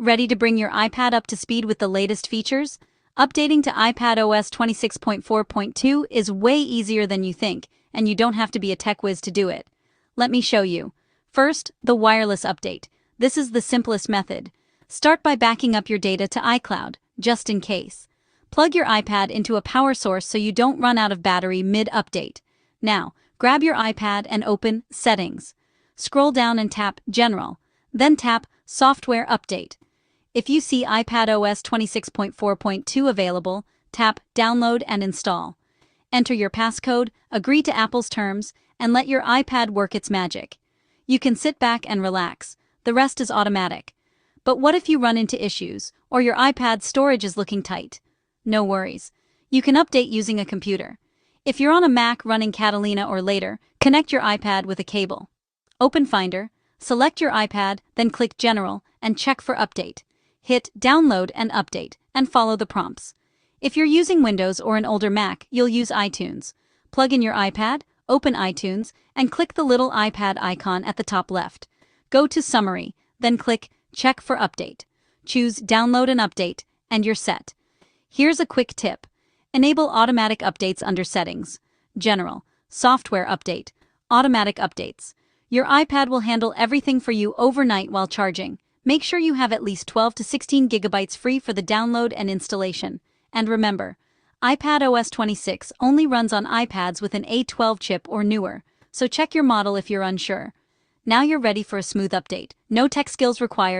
Ready to bring your iPad up to speed with the latest features? Updating to iPadOS 26.4.2 is way easier than you think, and you don't have to be a tech whiz to do it. Let me show you. First, the wireless update. This is the simplest method. Start by backing up your data to iCloud, just in case. Plug your iPad into a power source so you don't run out of battery mid-update. Now, grab your iPad and open Settings. Scroll down and tap General, then tap Software Update. If you see iPadOS 26.4.2 available, tap Download and Install. Enter your passcode, agree to Apple's terms, and let your iPad work its magic. You can sit back and relax. The rest is automatic. But what if you run into issues, or your iPad's storage is looking tight? No worries. You can update using a computer. If you're on a Mac running Catalina or later, connect your iPad with a cable. Open Finder, select your iPad, then click General, and check for Update. Hit Download and Update, and follow the prompts. If you're using Windows or an older Mac, you'll use iTunes. Plug in your iPad, open iTunes, and click the little iPad icon at the top left. Go to Summary, then click Check for Update. Choose Download and Update, and you're set. Here's a quick tip. Enable automatic updates under Settings, General, Software Update, Automatic Updates. Your iPad will handle everything for you overnight while charging. Make sure you have at least 12 to 16 gigabytes free for the download and installation. And remember, iPadOS 26 only runs on iPads with an A12 chip or newer, so check your model if you're unsure. Now you're ready for a smooth update. No tech skills required.